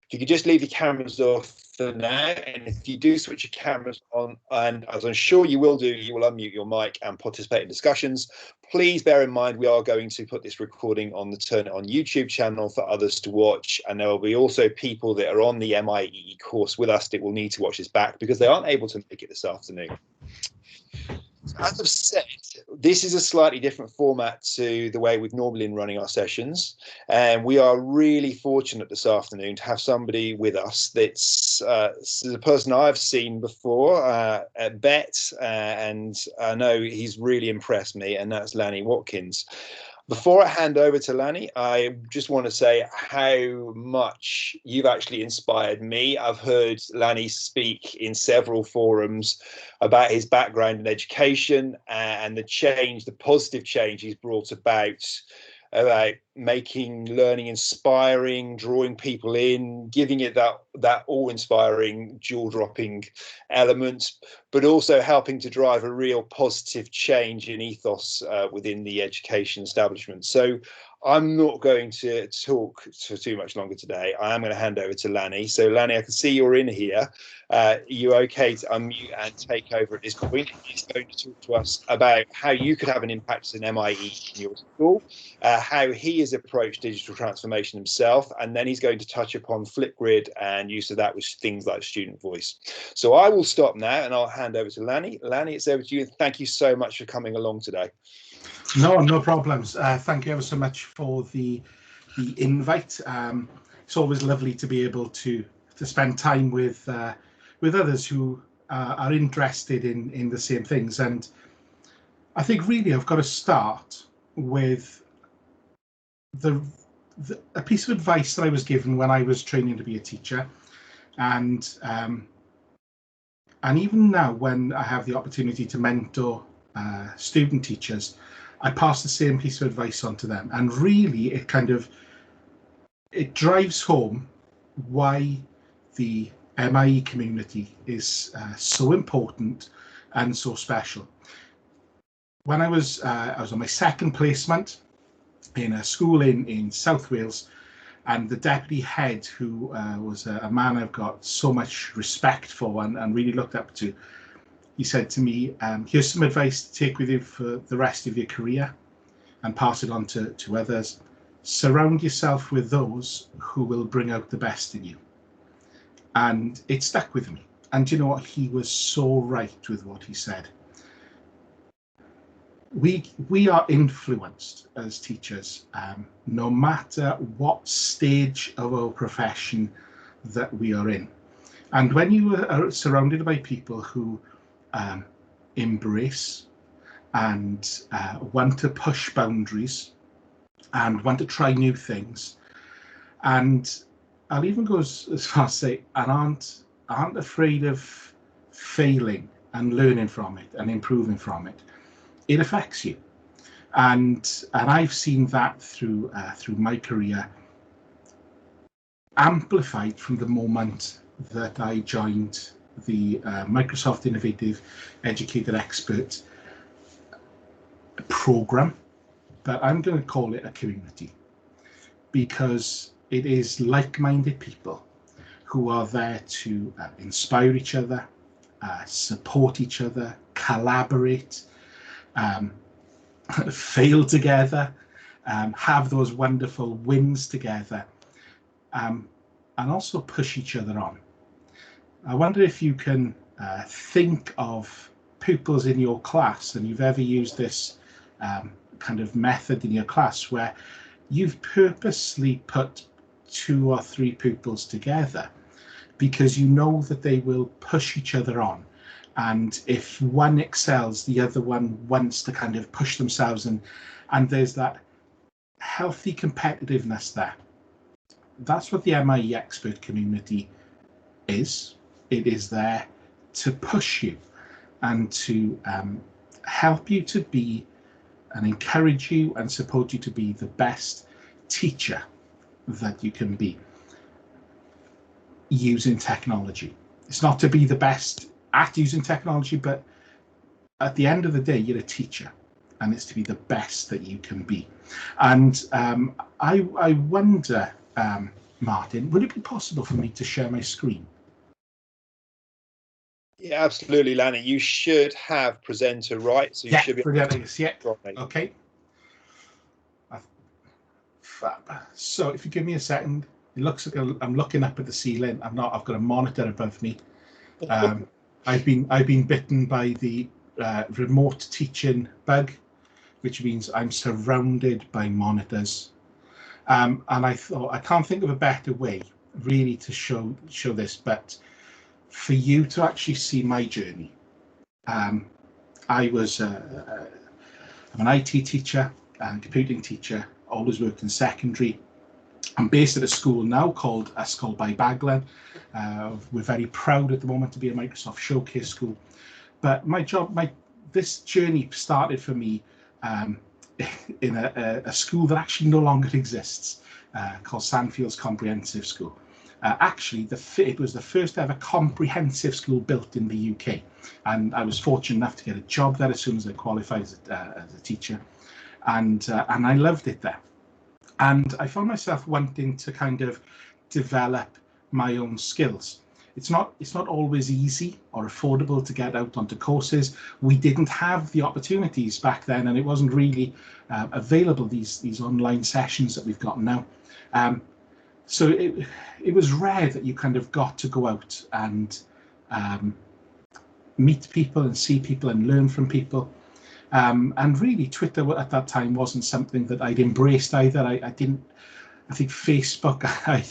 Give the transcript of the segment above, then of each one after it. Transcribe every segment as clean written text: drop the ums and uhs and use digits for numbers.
If you could just leave your cameras off for now, and if you do switch your cameras on, and as I'm sure you will do, you will unmute your mic and participate in discussions. Please bear in mind we are going to put this recording on the Turn It On YouTube channel for others to watch, and there will be also people that are on the MIEE course with us that will need to watch this back because they aren't able to make it this afternoon. As I've said, this is a slightly different format to the way we've normally been running our sessions, and we are really fortunate this afternoon to have somebody with us that's a person I've seen before at BET, and I know he's really impressed me, and that's Lanny Watkins. Before I hand over to Lanny, I just want to say how much you've actually inspired me. I've heard Lanny speak in several forums about his background in education and the change, the positive change he's brought about making learning inspiring, drawing people in, giving it that awe-inspiring, jaw-dropping element, but also helping to drive a real positive change in ethos within the education establishment. So I'm not going to talk for too much longer today. I am going to hand over to Lanny. So Lanny, I can see you're in here. You're okay to unmute and take over at this point. He's going to talk to us about how you could have an impact as an MIE in your school, how he has approached digital transformation himself, and then he's going to touch upon Flipgrid and use of that with things like student voice. So I will stop now and I'll hand over to Lanny. Lanny, it's over to you. Thank you so much for coming along today. No problems. Thank you ever so much for the invite. It's always lovely to be able to spend time with others who are interested in the same things. And I think really I've got to start with a piece of advice that I was given when I was training to be a teacher, and even now when I have the opportunity to mentor student teachers, I pass the same piece of advice on to them. And really it drives home why the MIE community is so important and so special. When I was on my second placement in a school in South Wales, and the deputy head, who was a man I've got so much respect for and really looked up to, he said to me, here's some advice to take with you for the rest of your career and pass it on to others. Surround yourself with those who will bring out the best in you. And it stuck with me. And you know what? He was so right with what he said. We are influenced as teachers, no matter what stage of our profession that we are in. And when you are surrounded by people who embrace and want to push boundaries and want to try new things, and I'll even go as far as say, and aren't afraid of failing and learning from it and improving from it, it affects you. And I've seen that through my career, amplified from the moment that I joined the Microsoft Innovative Educator Expert program, but I'm going to call it a community, because it is like-minded people who are there to inspire each other, support each other, collaborate, fail together, have those wonderful wins together, and also push each other on. I wonder if you can think of pupils in your class, and you've ever used this kind of method in your class where you've purposely put 2 or 3 pupils together because you know that they will push each other on. And if one excels, the other one wants to kind of push themselves, and there's that healthy competitiveness there. That's what the MIE expert community is. It is there to push you and to help you to be and encourage you and support you to be the best teacher that you can be using technology. It's not to be the best at using technology, but at the end of the day, you're a teacher, and it's to be the best that you can be. And I wonder Martin, would it be possible for me to share my screen? Yeah, absolutely, Lanny. You should have presenter right, so you should be. Yeah. Okay. Fab. So if you give me a second, it looks like I'm looking up at the ceiling. I've got a monitor above me. I've been bitten by the remote teaching bug, which means I'm surrounded by monitors. And I thought I can't think of a better way really to show this, but for you to actually see my journey. I'm an IT teacher and computing teacher, always worked in secondary. I'm based at a school now called Ysgol by Baglan. We're very proud at the moment to be a Microsoft Showcase school. But this journey started for me in a school that actually no longer exists, called Sandfields Comprehensive School. Actually, it was the first ever comprehensive school built in the UK, and I was fortunate enough to get a job there as soon as I qualified as a teacher, and I loved it there. And I found myself wanting to kind of develop my own skills. It's not always easy or affordable to get out onto courses. We didn't have the opportunities back then, and it wasn't really available, these online sessions that we've got now. So it was rare that you kind of got to go out and meet people and see people and learn from people. And really, Twitter at that time wasn't something that I'd embraced either. I think Facebook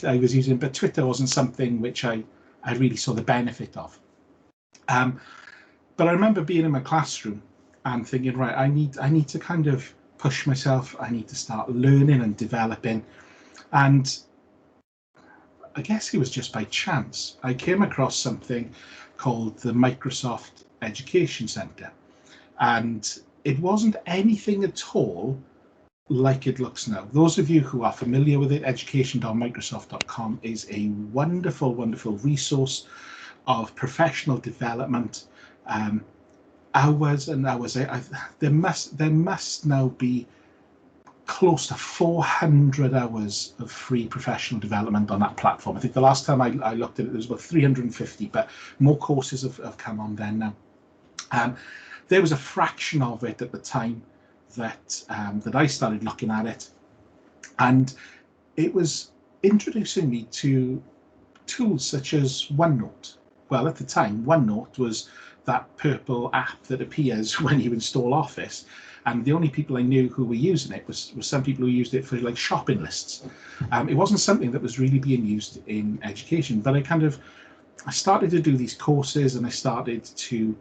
I was using, but Twitter wasn't something which I really saw the benefit of. But I remember being in my classroom and thinking, right, I need to kind of push myself. I need to start learning and developing. And I guess it was just by chance. I came across something called the Microsoft Education Center. And it wasn't anything at all like it looks now. Those of you who are familiar with it, education.microsoft.com is a wonderful, wonderful resource of professional development. Hours and hours. There must now be close to 400 hours of free professional development on that platform. I think the last time I looked at it, there was about 350, but more courses have come on there now. There was a fraction of it at the time that I started looking at it, and it was introducing me to tools such as OneNote. Well, at the time, OneNote was that purple app that appears when you install Office, and the only people I knew who were using it was some people who used it for like shopping lists. It wasn't something that was really being used in education, but I started to do these courses, and I started to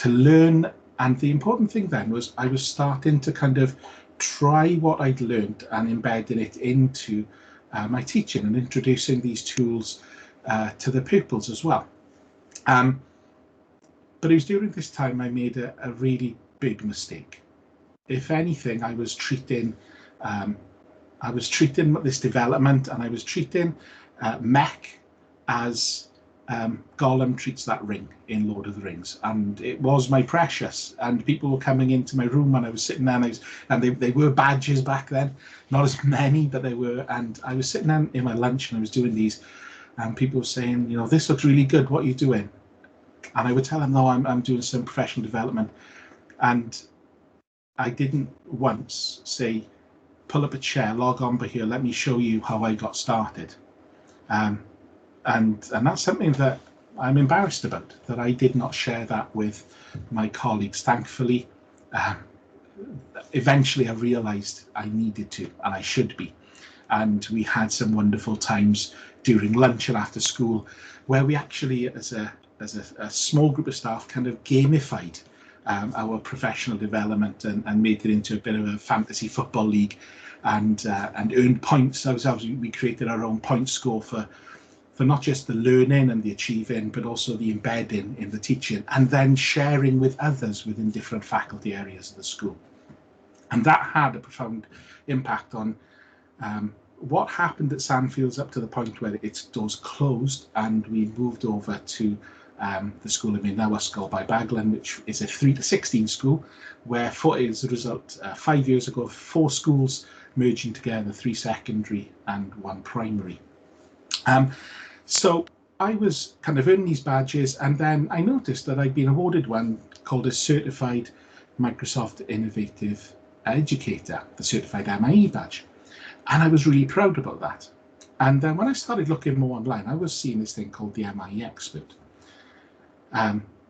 learn. And the important thing then was I was starting to kind of try what I'd learned and embedding it into my teaching and introducing these tools to the pupils as well. But it was during this time I made a really big mistake. If anything, I was treating this development, and I was treating mech as Gollum treats that ring in Lord of the Rings, and it was my precious. And people were coming into my room when I was sitting there, and they were badges back then, not as many, but they were. And I was sitting there in my lunch, and I was doing these, and people were saying, you know, this looks really good. What are you doing? And I would tell them, no, I'm doing some professional development. And I didn't once say, pull up a chair, log on by here, let me show you how I got started. And that's something that I'm embarrassed about, that I did not share that with my colleagues. Thankfully, eventually I realized I needed to, and I should be. And we had some wonderful times during lunch and after school where we actually, as a small group of staff, kind of gamified our professional development and made it into a bit of a fantasy football league, and earned points. We created our own point score for not just the learning and the achieving, but also the embedding in the teaching, and then sharing with others within different faculty areas of the school. And that had a profound impact on what happened at Sandfields up to the point where its doors closed, and we moved over to the school I'm in now, Ysgol by Baglan, which is a 3 to 16 school, where as a result, 5 years ago, 4 schools merging together 3 secondary and 1 primary. So I was kind of earning these badges, and then I noticed that I'd been awarded one called a Certified Microsoft Innovative Educator, the Certified MIE badge. And I was really proud about that. And then when I started looking more online, I was seeing this thing called the MIE Expert.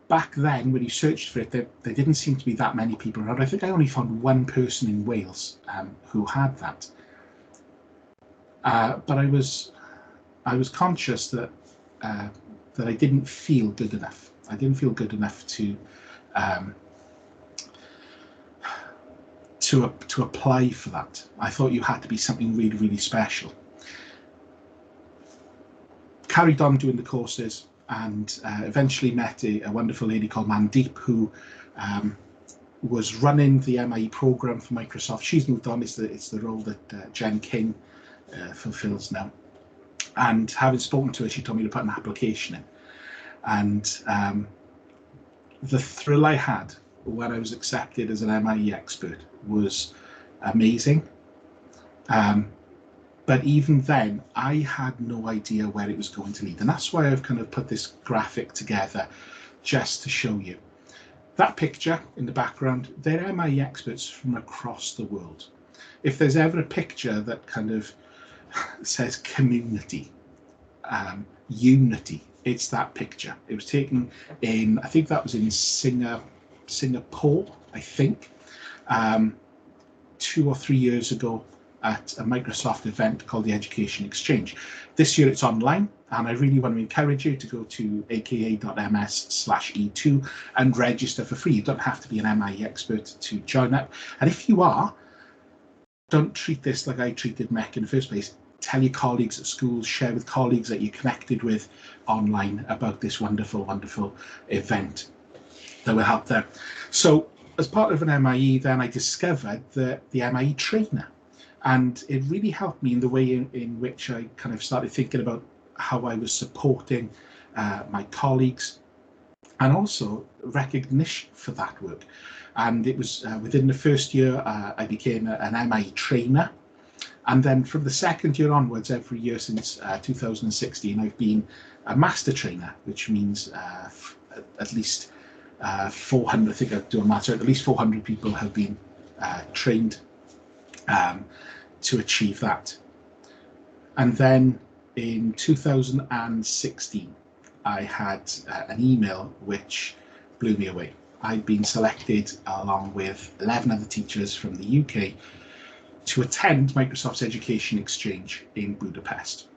Back then, when you searched for it, there didn't seem to be that many people around. I think I only found 1 person in Wales who had that. But I was conscious that I didn't feel good enough. I didn't feel good enough to apply for that. I thought you had to be something really, really special. Carried on doing the courses, and eventually met a wonderful lady called Mandeep, who was running the MIE program for Microsoft. She's moved on. It's the role that Jen King fulfills now. And having spoken to her, she told me to put an application in. And the thrill I had when I was accepted as an MIE expert was amazing. But even then, I had no idea where it was going to lead. And that's why I've kind of put this graphic together just to show you. That picture in the background, they're MIE experts from across the world. If there's ever a picture that kind of says community, unity, it's that picture. It was taken in, I think that was in Singapore, I think, 2 or 3 years ago at a Microsoft event called the Education Exchange. This year it's online, and I really want to encourage you to go to aka.ms/E2 and register for free. You don't have to be an MIE expert to join up. And if you are, don't treat this like I treated MEC in the first place. Tell your colleagues at schools, share with colleagues that you're connected with online about this wonderful, wonderful event that will help them. So as part of an MIE, then I discovered the MIE trainer. And it really helped me in the way in which I kind of started thinking about how I was supporting my colleagues, and also recognition for that work. And it was within the first year, I became an MIE trainer. And then from the second year onwards, every year since 2016, I've been a master trainer, which means at least 400, I think I'll do a matter, at least 400 people have been trained to achieve that. And then in 2016, I had an email which blew me away. I'd been selected along with 11 other teachers from the UK to attend Microsoft's Education Exchange in Budapest.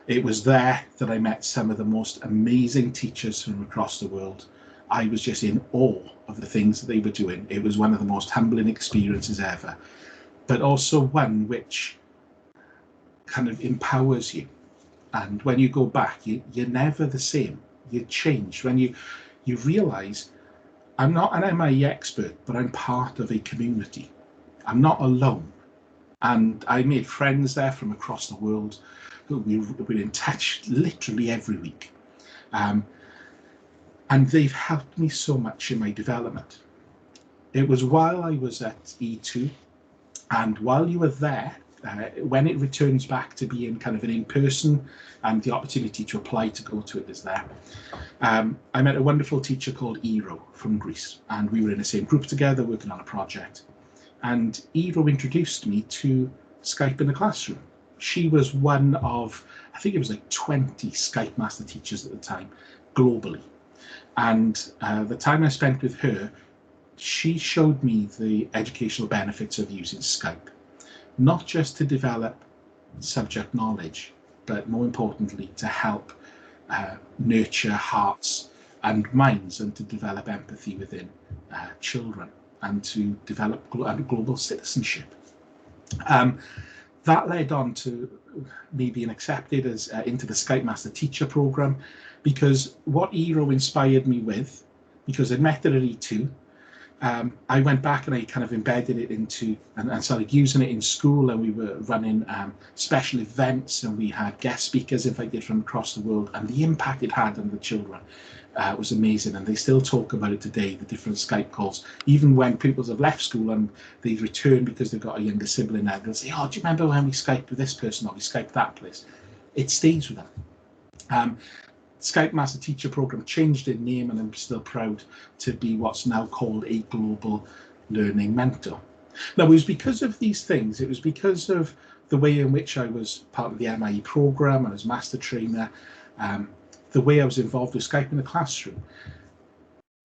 It was there that I met some of the most amazing teachers from across the world. I was just in awe of the things that they were doing. It was one of the most humbling experiences ever, but also one which kind of empowers you. And when you go back, you're never the same. You change. When you realize, I'm not an MIE expert, but I'm part of a community. I'm not alone. And I made friends there from across the world who we're in touch literally every week. And they've helped me so much in my development. It was while I was at E2, and while you were there, when it returns back to being kind of an in-person and the opportunity to apply to go to it is there, I met a wonderful teacher called Ero from Greece, and we were in the same group together working on a project. And Ero introduced me to Skype in the classroom. She was one of, I think it was like 20 Skype master teachers at the time, globally. And the time I spent with her, she showed me the educational benefits of using Skype, not just to develop subject knowledge, but more importantly, to help nurture hearts and minds and to develop empathy within children and to develop global citizenship. That led on to me being accepted as into the Skype Master Teacher program, because what Ero inspired me with, because I'd met her at E2, I went back and I kind of embedded it into and started using it in school, and we were running special events, and we had guest speakers invited from across the world, and the impact it had on the children was amazing, and they still talk about it today, the different Skype calls. Even when pupils have left school and they return because they've got a younger sibling now, they'll say, oh, do you remember when we Skyped with this person or we Skyped that place? It stays with them. Skype Master Teacher Program changed in name, and I'm still proud to be what's now called a global learning mentor. Now, it was because of these things, it was because of the way in which I was part of the MIE program, I was master trainer, the way I was involved with Skype in the classroom.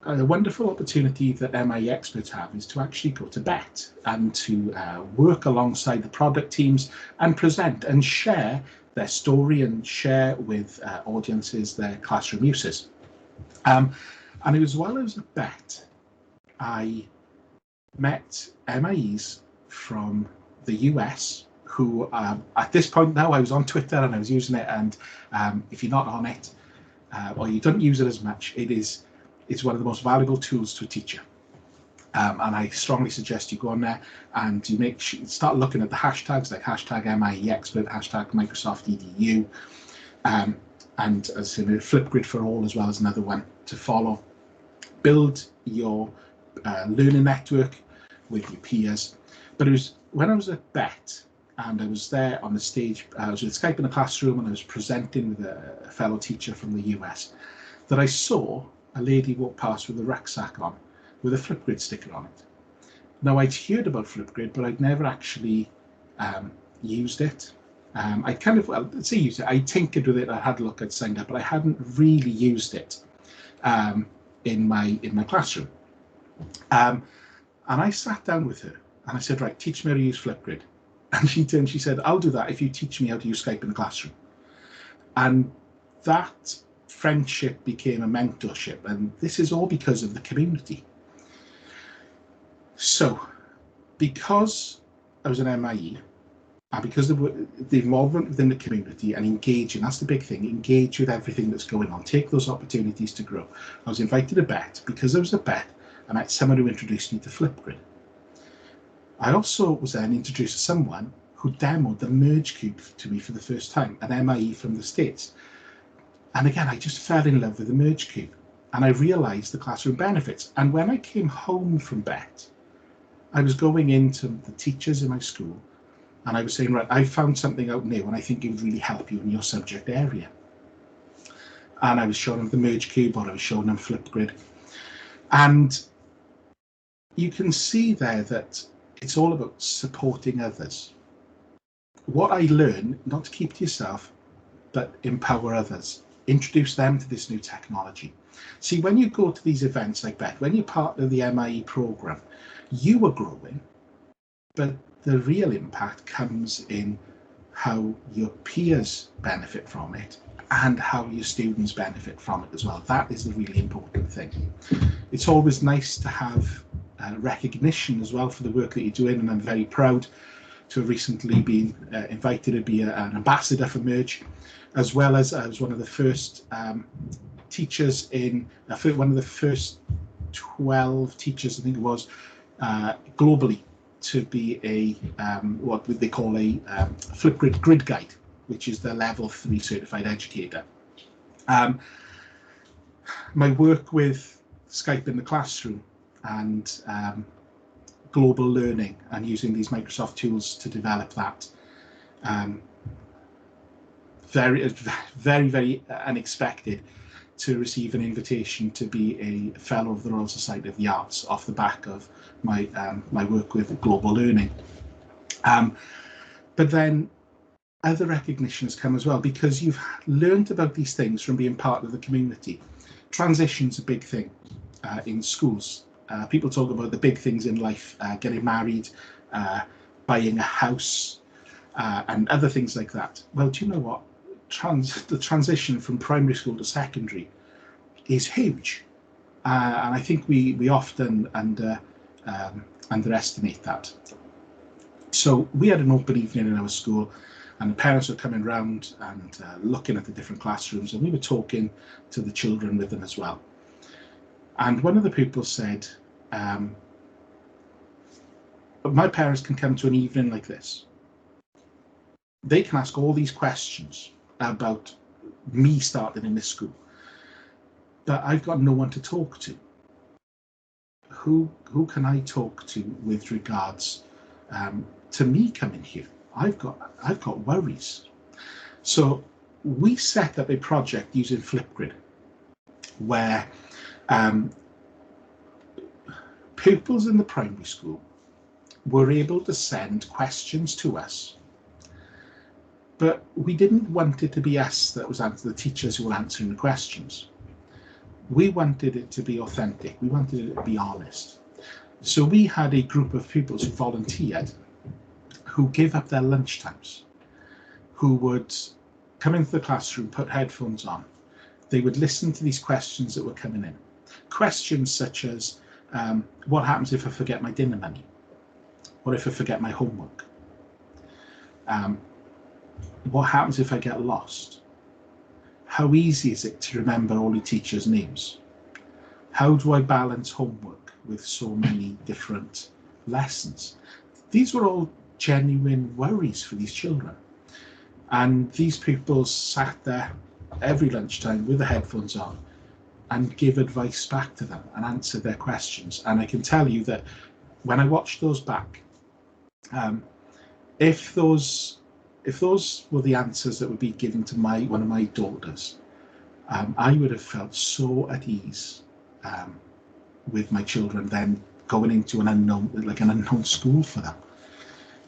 A wonderful opportunity that MIE experts have is to actually go to BET and to work alongside the product teams and present and share their story and share with audiences their classroom uses. And it was while I was at BET, I met MIEs from the US who, at this point now, I was on Twitter and I was using it, and if you're not on it or you don't use it as much, it's one of the most valuable tools to a teacher. And I strongly suggest you go on there and you start looking at the hashtags like hashtag MIE expert, hashtag Microsoft EDU, and as I said, Flipgrid for all as well as another one to follow. Build your learning network with your peers. But it was when I was at BET and I was there on the stage, I was with Skype in the classroom and I was presenting with a fellow teacher from the US, that I saw a lady walk past with a rucksack on, with a Flipgrid sticker on it. Now, I'd heard about Flipgrid, but I'd never actually used it. I kind of, well, let's say used it. I tinkered with it, I had a look, I'd signed up, but I hadn't really used it in my classroom. And I sat down with her and I said, right, teach me how to use Flipgrid. And she turned, she said, I'll do that if you teach me how to use Skype in the classroom. And that friendship became a mentorship, and this is all because of the community. So because I was an MIE, and because of the involvement within the community and engaging, that's the big thing, engage with everything that's going on, take those opportunities to grow. I was invited to BET. Because I was at BET, I met someone who introduced me to Flipgrid. I also was then introduced to someone who demoed the Merge Cube to me for the first time, an MIE from the States. And again, I just fell in love with the Merge Cube and I realized the classroom benefits. And when I came home from BET, I was going into the teachers in my school and I was saying, right, I found something out new and I think it would really help you in your subject area. And I was showing them the Merge Cube, or I was showing them Flipgrid. And you can see there that it's all about supporting others. What I learned, not to keep to yourself, but empower others. Introduce them to this new technology. See, when you go to these events like that, when you're part of the MIE program, you are growing, but the real impact comes in how your peers benefit from it and how your students benefit from it as well. That is the really important thing. It's always nice to have recognition as well for the work that you're doing, and I'm very proud to have recently been invited to be an ambassador for Merge, as well as I was one of the first teachers in, one of the first 12 teachers, I think it was, globally to be a, what they call a Flipgrid Grid Guide, which is the level 3 certified educator. My work with Skype in the classroom and global learning and using these Microsoft tools to develop that. Very, very unexpected to receive an invitation to be a fellow of the Royal Society of the Arts off the back of my my work with global learning. But then other recognition has come as well, because you've learned about these things from being part of the community. Transition's a big thing in schools. People talk about the big things in life, getting married, buying a house, and other things like that. Well, do you know what? The transition from primary school to secondary is huge. And I think we often underestimate that. So we had an open evening in our school, and the parents were coming round and looking at the different classrooms, and we were talking to the children with them as well. And one of the people said, my parents can come to an evening like this. They can ask all these questions about me starting in this school. but I've got no one to talk to. Who can I talk to with regards to me coming here? I've got worries. So we set up a project using Flipgrid, where pupils in the primary school were able to send questions to us, but we didn't want it to be us that was the teachers who were answering the questions. We wanted it to be authentic. We wanted it to be honest. So we had a group of pupils who volunteered, who gave up their lunchtimes, who would come into the classroom, put headphones on. They would listen to these questions that were coming in. Questions such as, what happens if I forget my dinner money? What if I forget my homework? What happens if I get lost? How easy is it to remember all your teachers' names? How do I balance homework with so many different lessons? These were all genuine worries for these children. And these pupils sat there every lunchtime with the headphones on and give advice back to them and answer their questions. And I can tell you that when I watched those back, if those were the answers that would be given to one of my daughters, I would have felt so at ease with my children then going into an unknown school for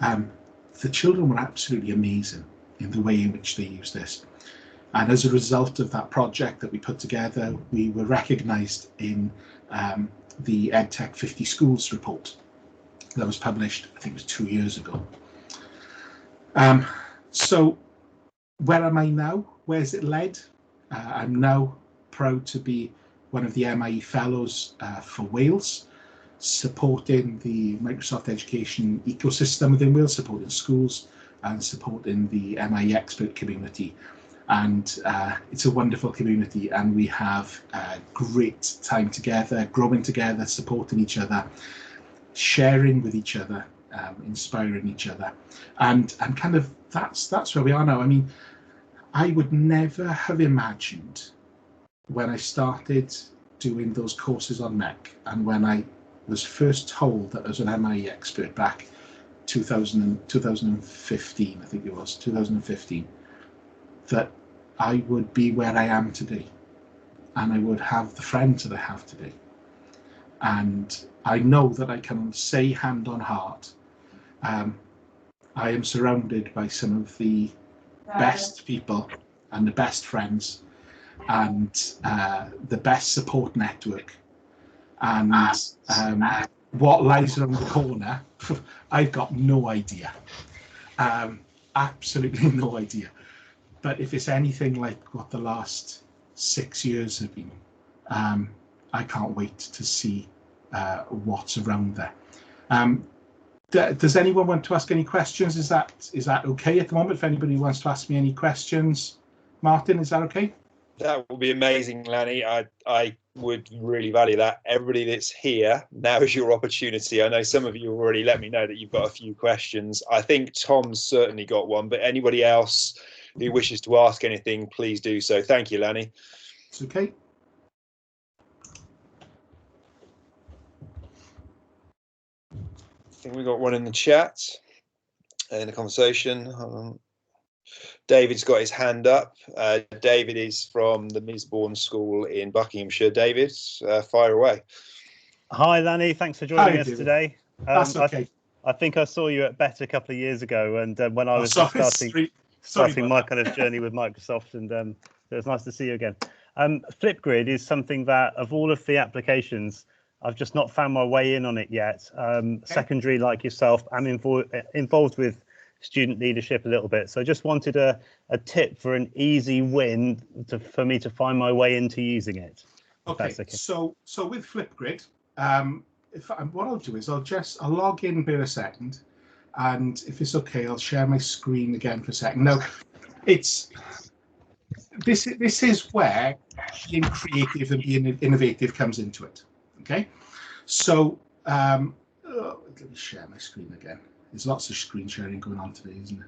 them. The children were absolutely amazing in the way in which they used this. And as a result of that project that we put together, we were recognised in the EdTech 50 Schools report that was published, I think it was 2 years ago. So where am I now? Where's it led? I'm now proud to be one of the MIE Fellows for Wales, supporting the Microsoft Education ecosystem within Wales, supporting schools and supporting the MIE expert community. And it's a wonderful community, and we have a great time together, growing together, supporting each other, sharing with each other, inspiring each other, and kind of that's where we are now. I mean, I would never have imagined when I started doing those courses on MEC, and when I was first told that I was an MIE expert back 2015, I think it was 2015, that I would be where I am today, and I would have the friends that I have today. And I know that I can say hand on heart, I am surrounded by some of the best people and the best friends and the best support network. And what lies around the corner, I've got no idea. Absolutely no idea. But if it's anything like what the last 6 years have been, I can't wait to see what's around there. Does anyone want to ask any questions? Is that okay at the moment? If anybody wants to ask me any questions, Martin, is that okay? That would be amazing, Lanny. I would really value that. Everybody that's here, now is your opportunity. I know some of you have already let me know that you've got a few questions. I think Tom's certainly got one, but anybody else who wishes to ask anything, please do so. Thank you, Lanny. It's okay. I think we got one in the chat, in the conversation. David's got his hand up. David is from the Misbourne School in Buckinghamshire. David, fire away. Hi, Lanny. Thanks for joining us today. That's okay. I think I saw you at BET a couple of years ago, and when I was starting my kind of journey with Microsoft, and so it's nice to see you again. Flipgrid is something that, of all of the applications, I've just not found my way in on it yet. Okay. Secondary, like yourself, I'm involved with student leadership a little bit, so I just wanted a tip for an easy win for me to find my way into using it. Okay. So with Flipgrid, what I'll do is I'll log in in a second, and if it's okay, I'll share my screen again for a second. Now, this is where being creative and being innovative comes into it. Okay, so let me share my screen again. There's lots of screen sharing going on today, isn't it?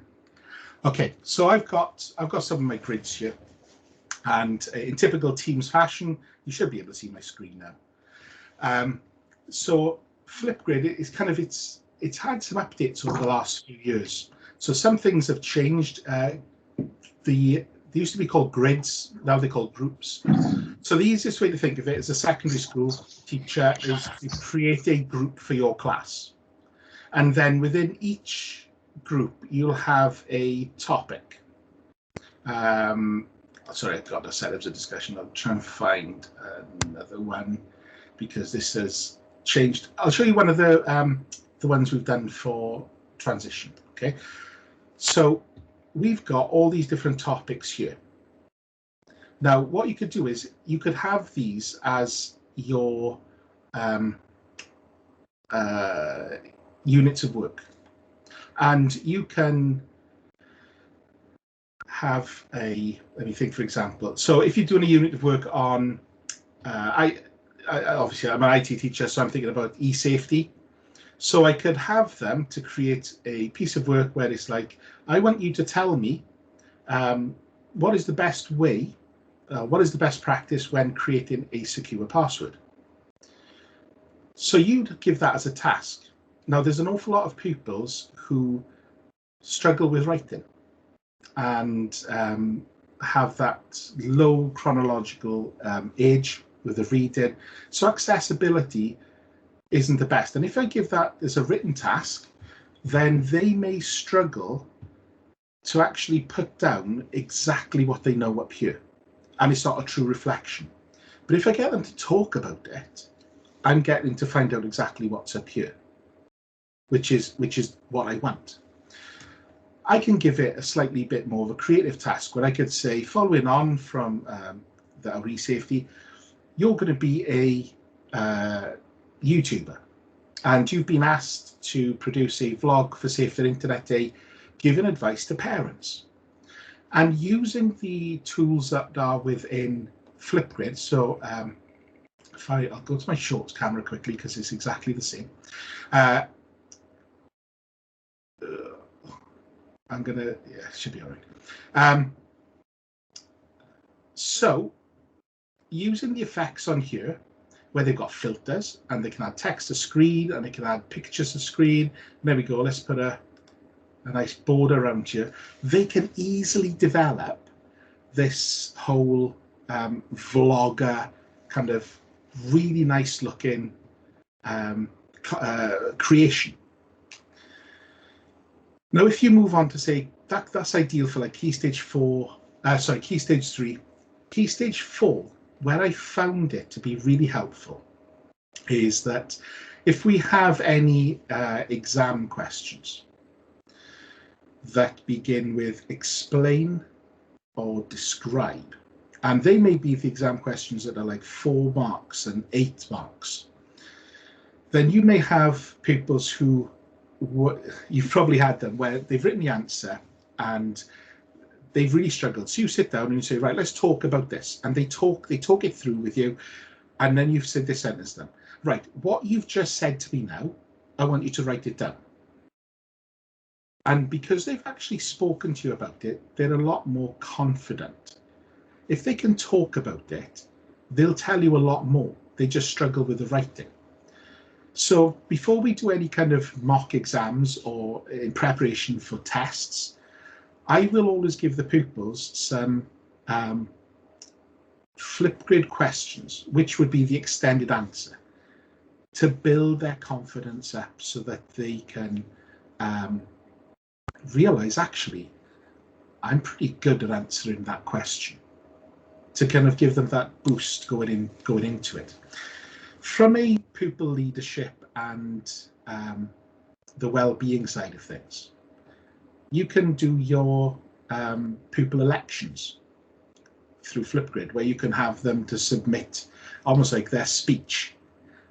Okay, so I've got some of my grids here, And in typical Teams fashion, you should be able to see my screen now. So Flipgrid is kind of, it's had some updates over the last few years. So some things have changed. They used to be called grids, now they're called groups. So the easiest way to think of it as a secondary school teacher is to create a group for your class. And then within each group, you'll have a topic. Sorry, I've got a set of discussion. I'll try and find another one because this has changed. I'll show you one of the ones we've done for transition. Okay, so we've got all these different topics here. Now, what you could do is you could have these as your units of work, and you can have a, let me think, for example, so if you're doing a unit of work on, I obviously I'm an IT teacher, so I'm thinking about e-safety. So I could have them to create a piece of work where it's like, I want you to tell me what is the best way, what is the best practice when creating a secure password. So you'd give that as a task. Now, there's an awful lot of pupils who struggle with writing and have that low chronological age with the reading. So accessibility isn't the best. And if I give that as a written task, then they may struggle to actually put down exactly what they know up here. And it's not a true reflection. But if I get them to talk about it, I'm getting to find out exactly what's up here, which is what I want. I can give it a slightly bit more of a creative task where I could say, following on from the re-safety, you're going to be a YouTuber, and you've been asked to produce a vlog for Safer Internet Day, giving advice to parents. And using the tools that are within Flipgrid, so I'll go to my shorts camera quickly because it's exactly the same. I'm gonna, yeah, it should be all right. So using the effects on here, where they've got filters and they can add text to screen and they can add pictures to screen. There we go. Let's put a nice border around here. They can easily develop this whole vlogger kind of really nice looking creation. Now, if you move on to say that's ideal for like Key Stage 3. Key Stage 4, where I found it to be really helpful is that if we have any exam questions that begin with explain or describe, and they may be the exam questions that are like 4 marks and 8 marks, then you may have pupils who, you've probably had them where they've written the answer and they've really struggled. So you sit down and you say, right, let's talk about this. And they talk it through with you. And then you've said this sentence then. Right, what you've just said to me now, I want you to write it down. And because they've actually spoken to you about it, they're a lot more confident. If they can talk about it, they'll tell you a lot more. They just struggle with the writing. So before we do any kind of mock exams or in preparation for tests, I will always give the pupils some Flipgrid questions, which would be the extended answer, to build their confidence up so that they can realize, actually, I'm pretty good at answering that question, to kind of give them that boost going into it. From a pupil leadership and the well-being side of things, you can do your pupil elections through Flipgrid, where you can have them to submit almost like their speech.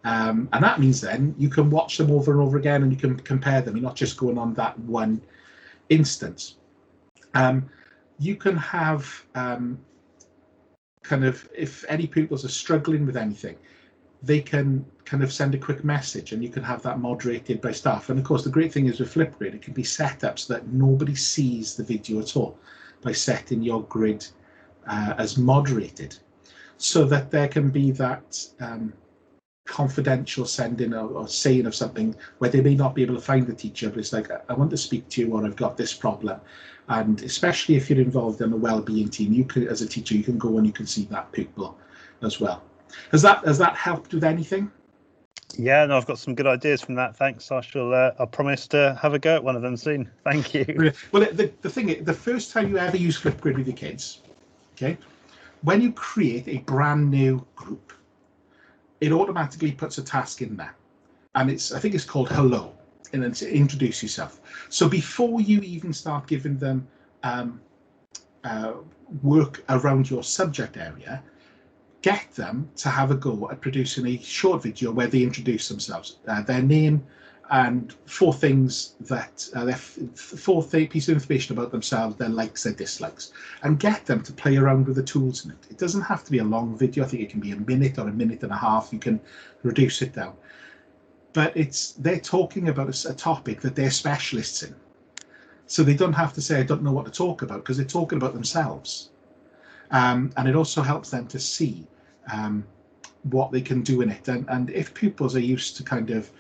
And that means then you can watch them over and over again and you can compare them. You're not just going on that one instance. You can have kind of, if any pupils are struggling with anything, they can kind of send a quick message and you can have that moderated by staff. And of course, the great thing is with Flipgrid, it can be set up so that nobody sees the video at all by setting your grid as moderated, so that there can be that confidential sending or saying of something where they may not be able to find the teacher, but it's like, I want to speak to you, or I've got this problem. And especially if you're involved in a well-being team, you can, as a teacher, you can go and you can see that pupil as well. Has that helped with anything? Yeah, no, I've got some good ideas from that. Thanks. I promise to have a go at one of them soon. Thank you. Well, the thing is, the first time you ever use Flipgrid with your kids, okay, when you create a brand new group, it automatically puts a task in there, and I think it's called hello, and then to introduce yourself. So before you even start giving them work around your subject area, get them to have a go at producing a short video where they introduce themselves, their name, and four things that pieces of information about themselves, their likes, their dislikes, and get them to play around with the tools in it. It doesn't have to be a long video. I think it can be a minute or a minute and a half. You can reduce it down, but they're talking about a topic that they're specialists in, so they don't have to say I don't know what to talk about, because they're talking about themselves. And it also helps them to see what they can do in it. And if pupils are used to kind of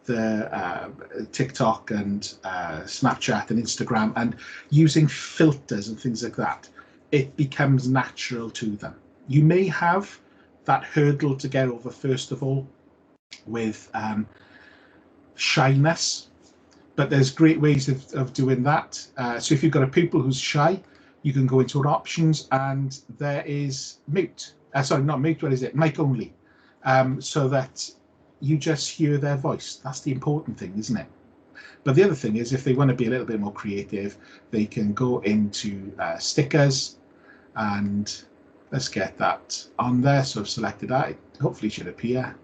the TikTok and Snapchat and Instagram and using filters and things like that, it becomes natural to them. You may have that hurdle to get over, first of all, with shyness, but there's great ways of doing that. So if you've got a pupil who's shy, you can go into our options, and there is mute. Sorry, not mute. What is it? Mic only, so that you just hear their voice. That's the important thing, isn't it? But the other thing is, if they want to be a little bit more creative, they can go into stickers, and let's get that on there. So I've selected that. It hopefully should appear.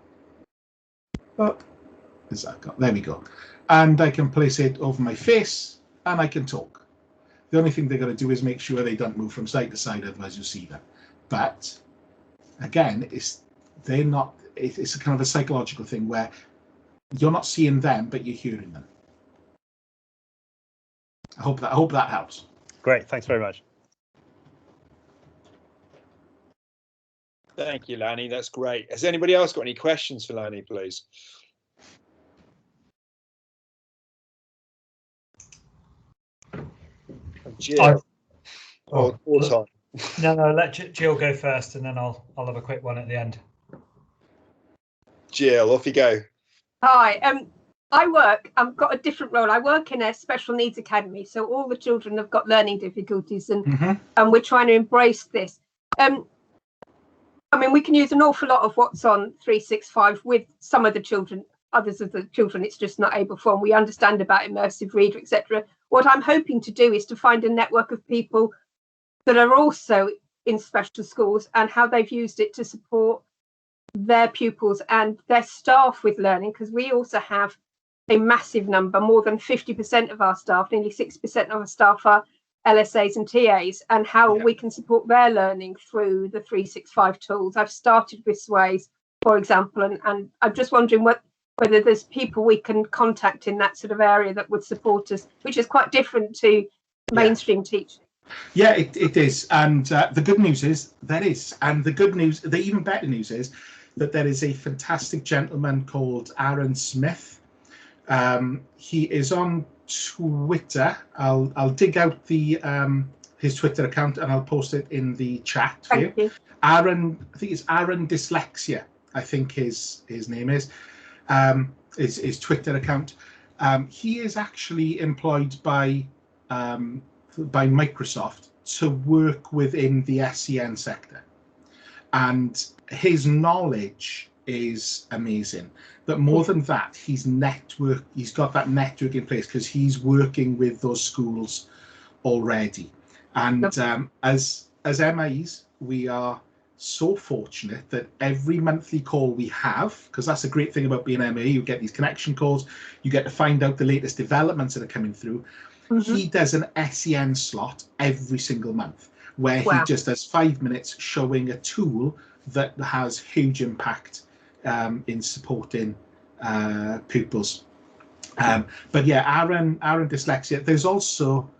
Oh, is that got? There we go. And I can place it over my face, and I can talk. The only thing they're going to do is make sure they don't move from side to side, otherwise you'll see them. But again, it's a kind of a psychological thing where you're not seeing them, but you're hearing them. I hope that helps. Great, thanks very much. Thank you, Lanny. That's great. Has anybody else got any questions for Lanny, please? Jill. Or Tom. No, let Jill go first, and then I'll have a quick one at the end. Jill, off you go. Hi, I've got a different role. I work in a special needs academy, so all the children have got learning difficulties, and we're trying to embrace this. I mean, we can use an awful lot of what's on 365 with some of the children. Others of the children, it's just not able for, and we understand about immersive reader, etc. What I'm hoping to do is to find a network of people that are also in special schools and how they've used it to support their pupils and their staff with learning, because we also have a massive number, more than 50% of our staff, nearly 60% of our staff are LSAs and TAs, and how we can support their learning through the 365 tools. I've started with Sways, for example, and I'm just wondering whether there's people we can contact in that sort of area that would support us, which is quite different to mainstream teaching. Yeah, it is. And the good news is there is. And the even better news is that there is a fantastic gentleman called Aaron Smith. He is on Twitter. I'll dig out his Twitter account and I'll post it in the chat for you. Thank you. Aaron, I think it's Aaron Dyslexia, I think his name is his Twitter account. He is actually employed by Microsoft to work within the SEN sector, and his knowledge is amazing. But more than that, he's got that network in place because he's working with those schools already. And as MIs, we are so fortunate that every monthly call we have, because that's a great thing about being an MA, you get these connection calls, you get to find out the latest developments that are coming through. He does an SEN slot every single month where he just does 5 minutes showing a tool that has huge impact in supporting pupils. But yeah, Aaron Dyslexia. There's also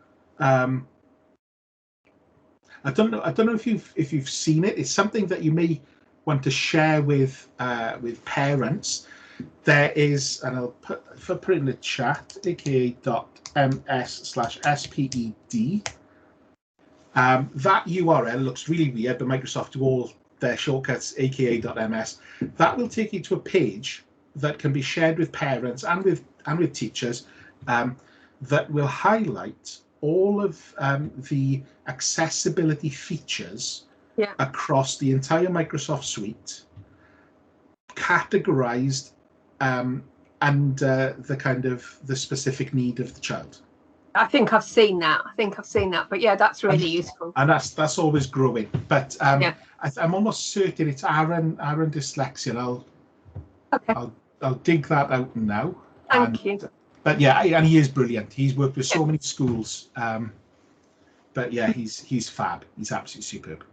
I don't know if you've seen it. It's something that you may want to share with parents. There is, and I'll put it in the chat, aka.ms/sped. That URL looks really weird, but Microsoft do all their shortcuts, aka.ms. That will take you to a page that can be shared with parents and with teachers, that will highlight all of the accessibility features across the entire Microsoft suite, categorized under the kind of the specific need of the child. I think I've seen that. But yeah, that's really useful. And that's always growing. But I'm almost certain it's Aaron Dyslexia. I'll dig that out now. Thank you. But yeah, and he is brilliant. He's worked with so many schools. But yeah, he's fab. He's absolutely superb.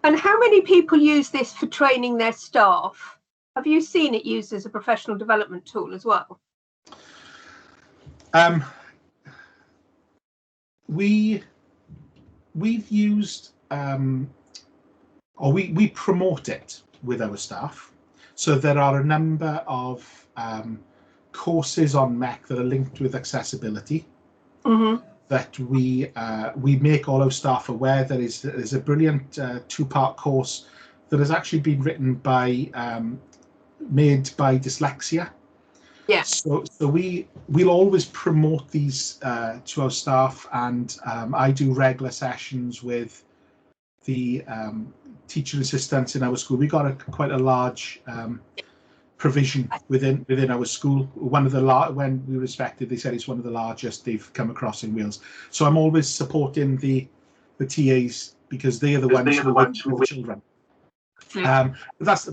And how many people use this for training their staff? Have you seen it used as a professional development tool as well? We've used, or we promote it with our staff. So there are a number of courses on MEC that are linked with accessibility. Mm-hmm. That we make all our staff aware that there's a brilliant two-part course that has actually been written made by Dyslexia. Yeah. So we'll always promote these to our staff, and I do regular sessions with the teacher assistants in our school. We got quite a large provision within our school. When we were inspected, they said it's one of the largest they've come across in Wales. So I'm always supporting the TAs because they are the ones who work with the children. That's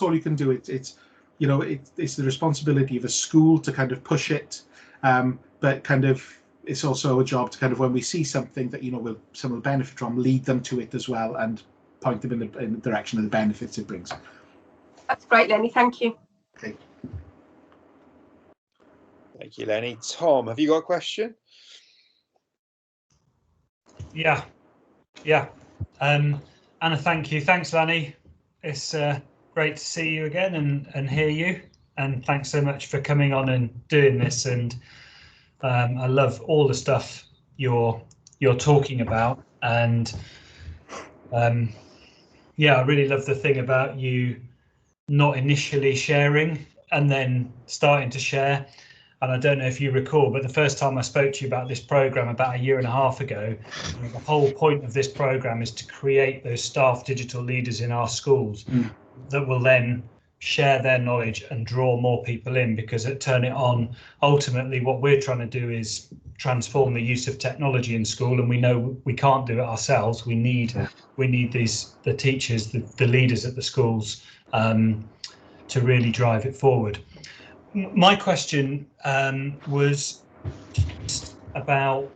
all you can do. It's the responsibility of a school to kind of push it, but kind of it's also a job to kind of, when we see something that someone will benefit from, lead them to it as well and point them in the direction of the benefits it brings. That's great, Lenny. Thank you. Okay. Thank you, Lenny. Tom, have you got a question? Yeah. Anna, thank you. Thanks, Lanny. It's great to see you again and hear you. And thanks so much for coming on and doing this. And I love all the stuff you're talking about. And I really love the thing about you not initially sharing and then starting to share. And I don't know if you recall, but the first time I spoke to you about this program about a year and a half ago, the whole point of this program is to create those staff digital leaders in our schools that will then share their knowledge and draw more people in, because turn it on. Ultimately, what we're trying to do is transform the use of technology in school, and we know we can't do it ourselves. We need the teachers, the leaders at the schools to really drive it forward. My question was about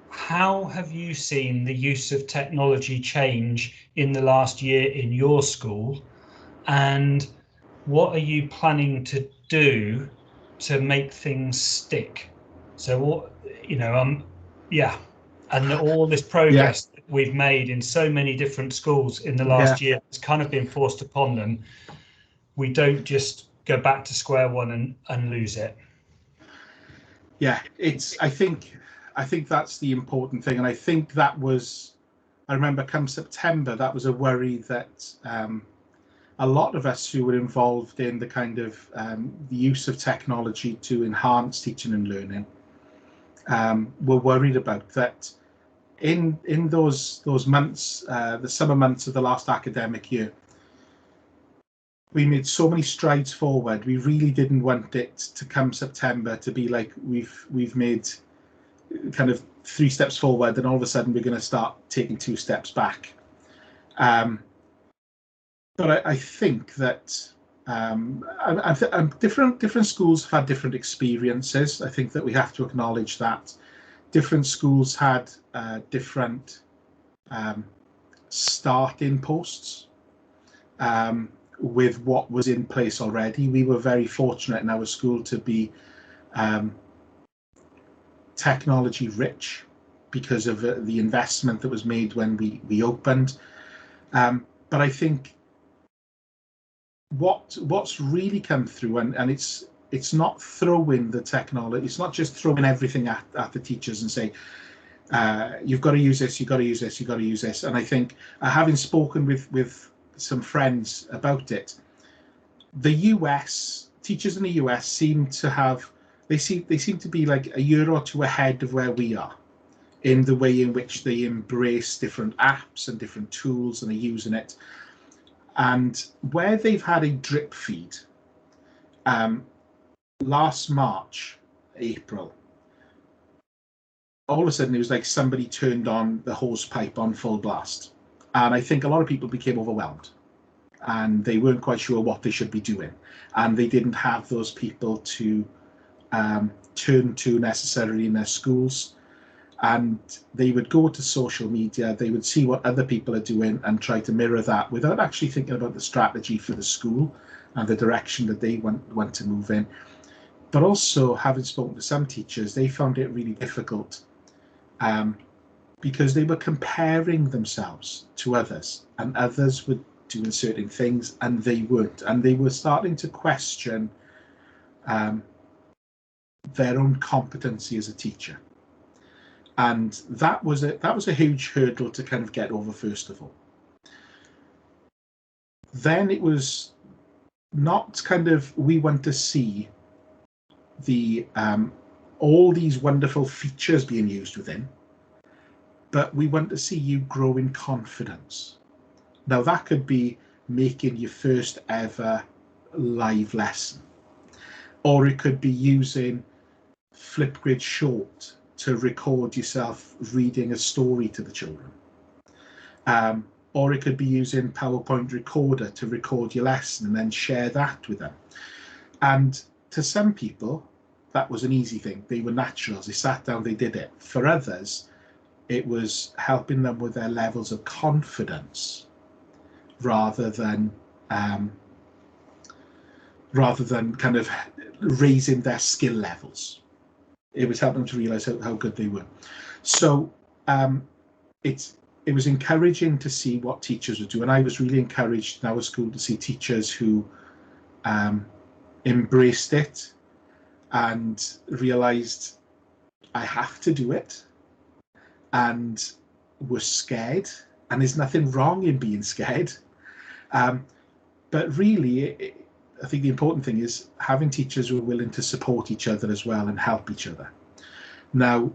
how have you seen the use of technology change in the last year in your school, and what are you planning to do to make things stick? So and all this progress that we've made in so many different schools in the last year has kind of been forced upon them. We don't just go back to square one and lose it. I think that's the important thing, and I think I remember come September, that was a worry that a lot of us who were involved in the kind of the use of technology to enhance teaching and learning were worried about. That in those months, the summer months of the last academic year, we made so many strides forward. We really didn't want it to come September to be like we've made kind of 3 steps forward and all of a sudden we're going to start taking 2 steps back. But I think that different schools have had different experiences. I think that we have to acknowledge that different schools had different starting posts with what was in place already. We were very fortunate in our school to be technology rich. because of the investment that was made when we opened. But I think what's really come through, and it's not throwing the technology, it's not just throwing everything at the teachers and say, you've got to use this, you've got to use this, you've got to use this. And I think, having spoken with some friends about it, the US, teachers in the US seem to have, they seem to be like a year or two ahead of where we are in the way in which they embrace different apps and different tools and are using it. And where they've had a drip feed, last March, April, all of a sudden it was like somebody turned on the hose pipe on full blast. And I think a lot of people became overwhelmed and they weren't quite sure what they should be doing. And they didn't have those people to turn to necessarily in their schools. And they would go to social media, they would see what other people are doing and try to mirror that without actually thinking about the strategy for the school and the direction that they want to move in. But also, having spoken to some teachers, they found it really difficult because they were comparing themselves to others, and others were doing certain things and they weren't, and they were starting to question their own competency as a teacher. And that was a huge hurdle to kind of get over, first of all. Then it was not kind of, we want to see the all these wonderful features being used within, but we want to see you grow in confidence. Now that could be making your first ever live lesson, or it could be using Flipgrid Short to record yourself reading a story to the children. Or it could be using PowerPoint Recorder to record your lesson and then share that with them. And to some people, that was an easy thing. They were naturals. They sat down, they did it. For others, it was helping them with their levels of confidence rather than kind of raising their skill levels. It was helping them to realise how good they were. So it was encouraging to see what teachers would do. And I was really encouraged in our school to see teachers who embraced it and realised I have to do it, and were scared. And there's nothing wrong in being scared. But really, I think the important thing is having teachers who are willing to support each other as well and help each other. Now,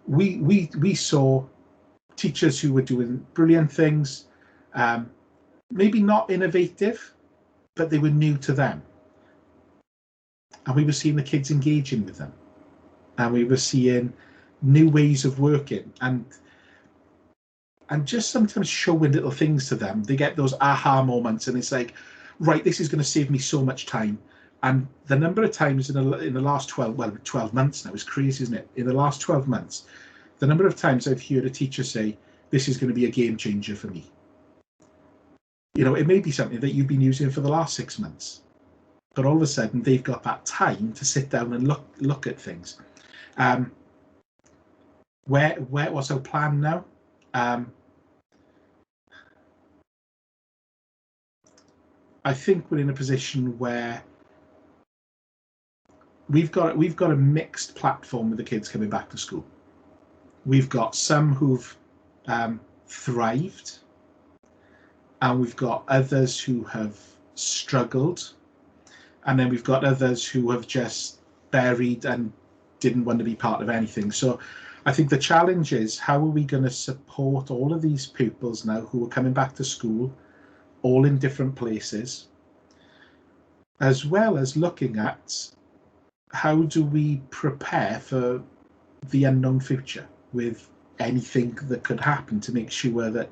we saw teachers who were doing brilliant things, maybe not innovative, but they were new to them. And we were seeing the kids engaging with them. And we were seeing new ways of working and just sometimes showing little things to them. They get those aha moments and it's like, right, this is going to save me so much time. And the number of times in the last 12 months now is crazy, isn't it? In the last 12 months, the number of times I've heard a teacher say, this is going to be a game changer for me. You know, it may be something that you've been using for the last 6 months, but all of a sudden they've got that time to sit down and look at things. What's our plan now? I think we're in a position where we've got a mixed platform with the kids coming back to school. We've got some who've thrived, and we've got others who have struggled, and then we've got others who have just buried and didn't want to be part of anything. So I think the challenge is, how are we going to support all of these pupils now who are coming back to school, all in different places, as well as looking at how do we prepare for the unknown future with anything that could happen, to make sure that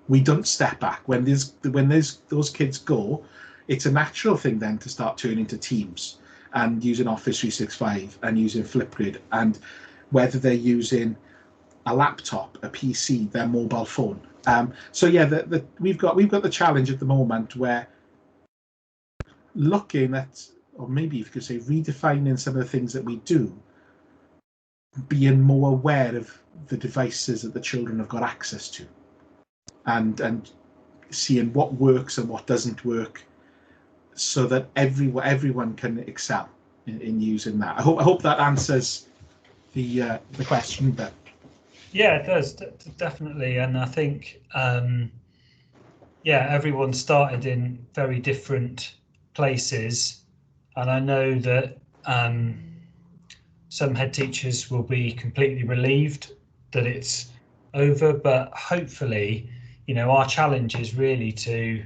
we don't step back. When those kids go, it's a natural thing then to start turning to Teams and using Office 365 and using Flipgrid, and whether they're using a laptop, a PC, their mobile phone. So yeah, we've got the challenge at the moment where looking at, or maybe you could say redefining some of the things that we do being more aware of the devices that the children have got access to, and seeing what works and what doesn't work, so that everyone can excel in using that. I hope that answers the question, but yeah, it does definitely. And I think yeah, everyone started in very different places, and I know that some head teachers will be completely relieved that it's over, but hopefully, you know, our challenge is really to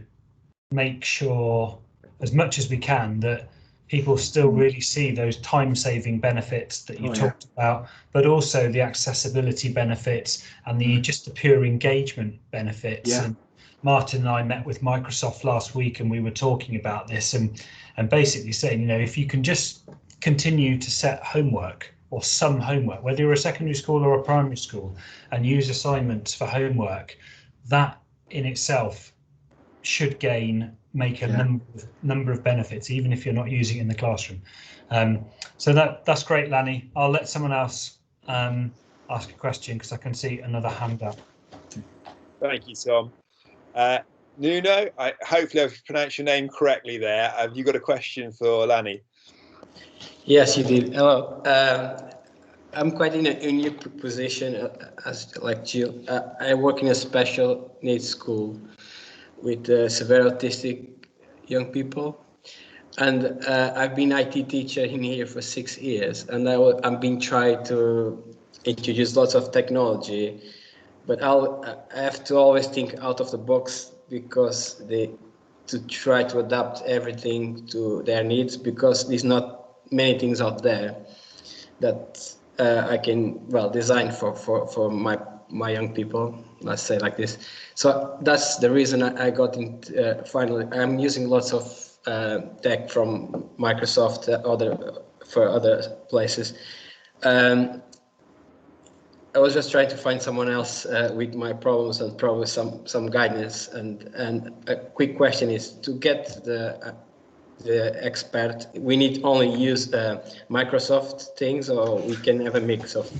make sure as much as we can that people still really see those time-saving benefits that you talked about, but also the accessibility benefits and the just the pure engagement benefits. And Martin and I met with Microsoft last week, and we were talking about this and basically saying, you know, if you can just continue to set homework or some homework, whether you're a secondary school or a primary school, and use assignments for homework, that in itself should make a number of benefits, even if you're not using it in the classroom. So that's great, Lanny. I'll let someone else ask a question, because I can see another hand up. Thank you, Tom. Nuno, hopefully I've pronounced your name correctly there. Have you got a question for Lanny? Yes, you did. Hello. I'm quite in a unique position as like Jill. I work in a special needs school with severe autistic young people, and I've been IT teacher in here for 6 years, and I've been trying to introduce lots of technology, but I have to always think out of the box, because to try to adapt everything to their needs, because there's not many things out there that I can design for my young people, let's say like this. So that's the reason I got into finally. I'm using lots of tech from Microsoft, for other places. I was just trying to find someone else with my problems and probably some guidance. And a quick question is, to get the expert, we need only use Microsoft things, or we can have a mix of?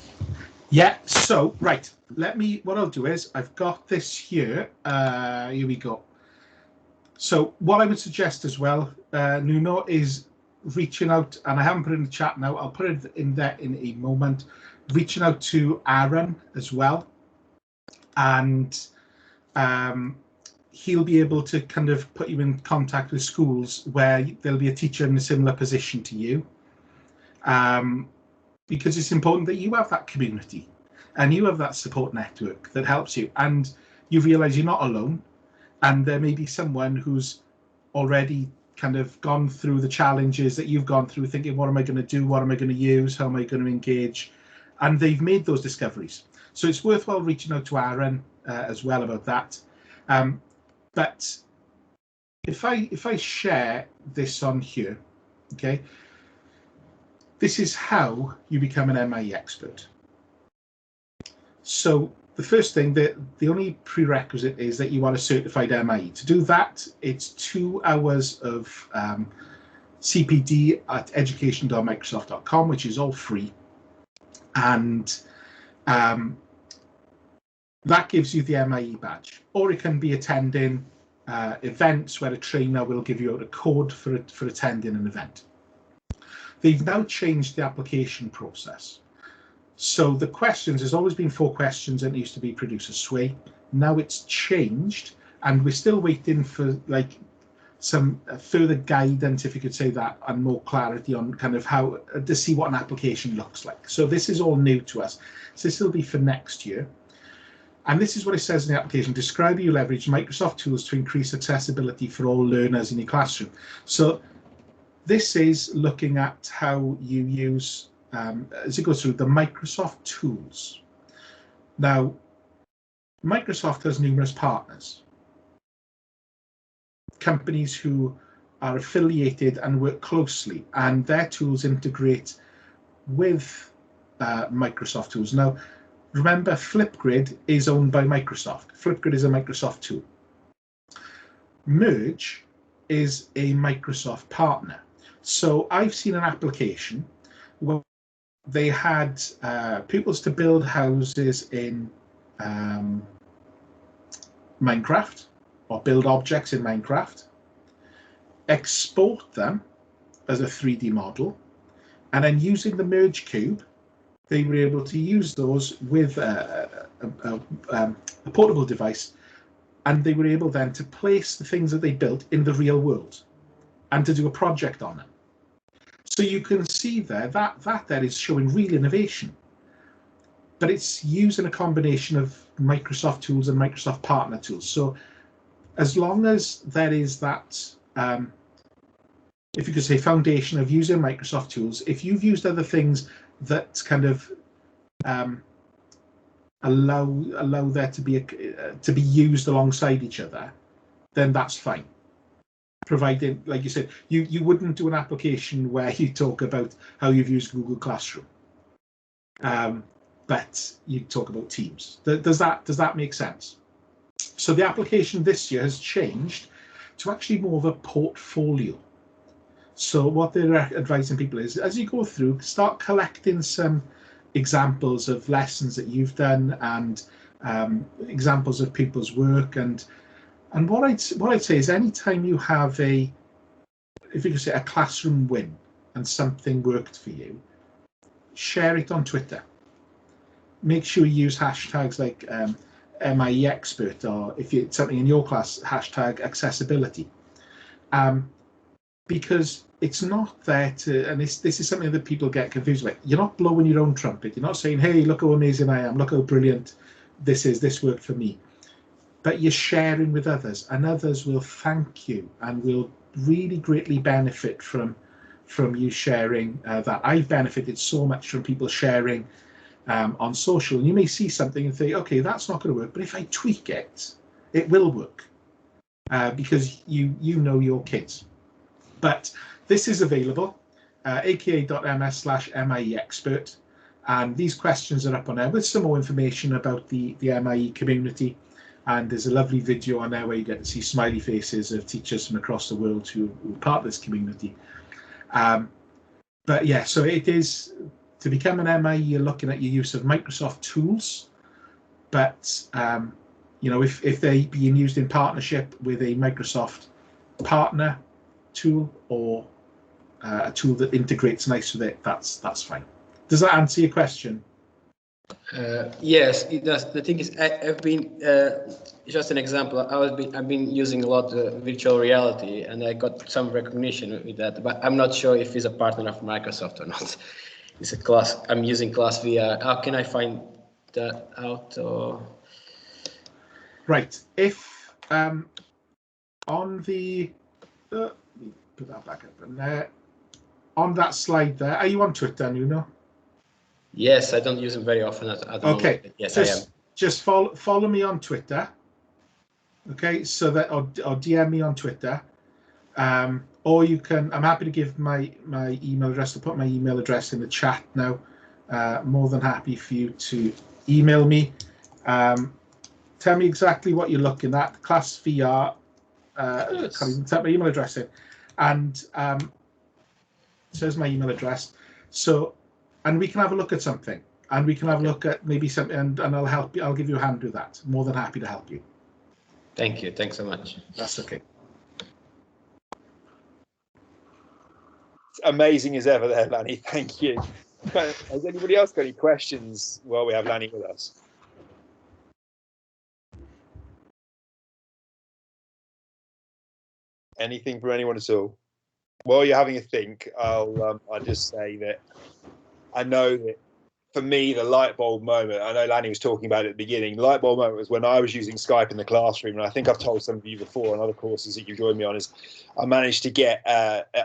Yeah, so right, what I'll do is, I've got this here. Here we go. So what I would suggest as well, Nuno, is reaching out, and I haven't put it in the chat now, I'll put it in there in a moment, reaching out to Aaron as well, and he'll be able to kind of put you in contact with schools where there'll be a teacher in a similar position to you, because it's important that you have that community and you have that support network that helps you, and you realize you're not alone, and there may be someone who's already kind of gone through the challenges that you've gone through, thinking, what am I going to do, what am I going to use, how am I going to engage, and they've made those discoveries. So it's worthwhile reaching out to Aaron as well about that. But if I share this on here, okay, this is how you become an MIE expert. So the first thing, the only prerequisite is that you are a certified MIE. To do that, it's 2 hours of CPD at education.microsoft.com, which is all free, and that gives you the MIE badge. Or it can be attending events where a trainer will give you out a code for attending an event. They've now changed the application process. So the questions, there's always been 4 questions, and it used to be produce a sway. Now it's changed, and we're still waiting for like some further guidance, if you could say that, and more clarity on kind of how to see what an application looks like. So this is all new to us. So this will be for next year. And this is what it says in the application. Describe how you leverage Microsoft tools to increase accessibility for all learners in your classroom. So this is looking at how you use, as it goes through, the Microsoft tools. Now, Microsoft has numerous partners, companies who are affiliated and work closely, and their tools integrate with Microsoft tools. Now, remember, Flipgrid is owned by Microsoft. Flipgrid is a Microsoft tool. Merge is a Microsoft partner. So I've seen an application they had pupils to build houses in Minecraft, or build objects in Minecraft, export them as a 3D model, and then using the merge cube, they were able to use those with a portable device, and they were able then to place the things that they built in the real world and to do a project on them. So you can see there that there is showing real innovation, but it's using a combination of Microsoft tools and Microsoft partner tools. So as long as there is that, if you could say, foundation of using Microsoft tools, if you've used other things that kind of allow there to be used alongside each other, then that's fine. Providing, like you said, you wouldn't do an application where you talk about how you've used Google Classroom, but you talk about Teams. Does that make sense? So the application this year has changed to actually more of a portfolio. So what they're advising people is, as you go through, start collecting some examples of lessons that you've done and examples of people's work. And what I'd say is, anytime you have if you could say, a classroom win and something worked for you, share it on Twitter. Make sure you use hashtags like MIE expert, or if it's something in your class, hashtag accessibility. Because it's not there to, and this is something that people get confused about. You're not blowing your own trumpet. You're not saying, hey, look how amazing I am, look how brilliant this worked for me. But you're sharing with others, and others will thank you and will really greatly benefit from you sharing that. I've benefited so much from people sharing on social. And you may see something and think, okay, that's not going to work, but if I tweak it, it will work, because you know your kids. But this is available, aka.ms/MIE expert, and these questions are up on there with some more information about the MIE community. And there's a lovely video on there where you get to see smiley faces of teachers from across the world who are part of this community. But yeah, so it is, to become an MIE, you're looking at your use of Microsoft tools, but you know, if they're being used in partnership with a Microsoft partner tool, or a tool that integrates nice with it, that's fine. Does that answer your question? Yes, it does. The thing is, I've been just an example. I've been using a lot virtual reality, and I got some recognition with that. But I'm not sure if it's a partner of Microsoft or not. It's a class. I'm using Class VR. How can I find that out? Or right, if on the put that back up and there, on that slide there, are you on Twitter, Nuno? Yes, I don't use them very often at the moment. Yes, I am. Just follow me on Twitter. Okay, so that, or DM me on Twitter. Or you can, I'm happy to give my email address. I'll put my email address in the chat now. More than happy for you to email me. Tell me exactly what you're looking at. Class VR. Yes. Can't even type my email address in. And so there's my email address. So, and we can have a look at something. And we can have a look at maybe something, and I'll help you. I'll give you a hand with that. More than happy to help you. Thank you. Thanks so much. That's okay. Amazing as ever there, Lanny. Thank you. Has anybody else got any questions while we have Lanny with us? Anything for anyone at all? While you're having a think, I'll just say that I know that for me, the light bulb moment, I know Lanny was talking about it at the beginning, the light bulb moment was when I was using Skype in the classroom, and I think I've told some of you before on other courses that you joined me on, is I managed to get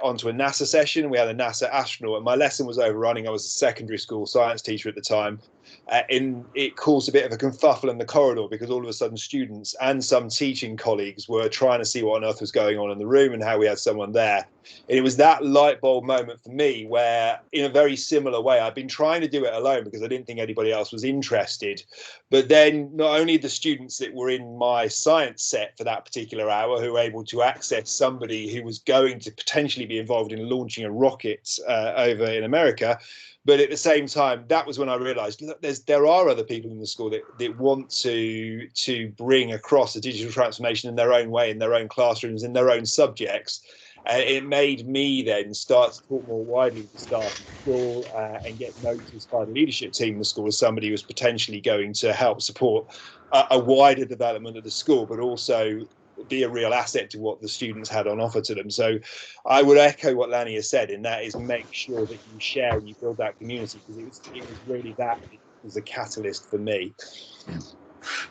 onto a NASA session. We had a NASA astronaut, and my lesson was overrunning. I was a secondary school science teacher at the time. It caused a bit of a kerfuffle in the corridor because all of a sudden students and some teaching colleagues were trying to see what on earth was going on in the room and how we had someone there. And it was that light bulb moment for me where, in a very similar way, I'd been trying to do it alone because I didn't think anybody else was interested. But then not only the students that were in my science set for that particular hour who were able to access somebody who was going to potentially be involved in launching a rocket over in America, But at the same time, that was when I realised, look, there are other people in the school that want to bring across a digital transformation in their own way, in their own classrooms, in their own subjects. It made me then start to talk more widely to staff in school and get noticed by the leadership team in the school as somebody who was potentially going to help support a wider development of the school, but also be a real asset to what the students had on offer to them. So I would echo what Lanny has said, and that is make sure that you share and you build that community, because it was really that was a catalyst for me.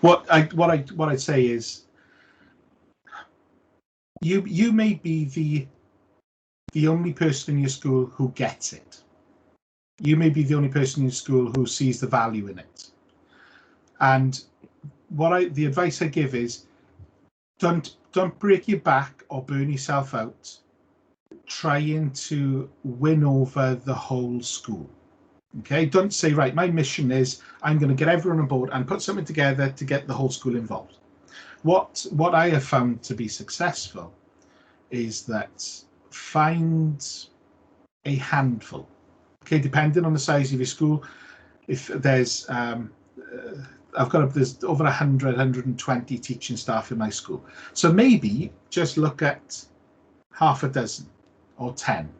What I'd say is you may be the only person in your school who gets it. You may be the only person in your school who sees the value in it. And the advice I give is don't break your back or burn yourself out trying to win over the whole school. Okay, don't say, right, my mission is I'm going to get everyone on board and put something together to get the whole school involved. What I have found to be successful is that find a handful. Okay, depending on the size of your school, if there's there's over 120 teaching staff in my school. So maybe just look at half a dozen or 10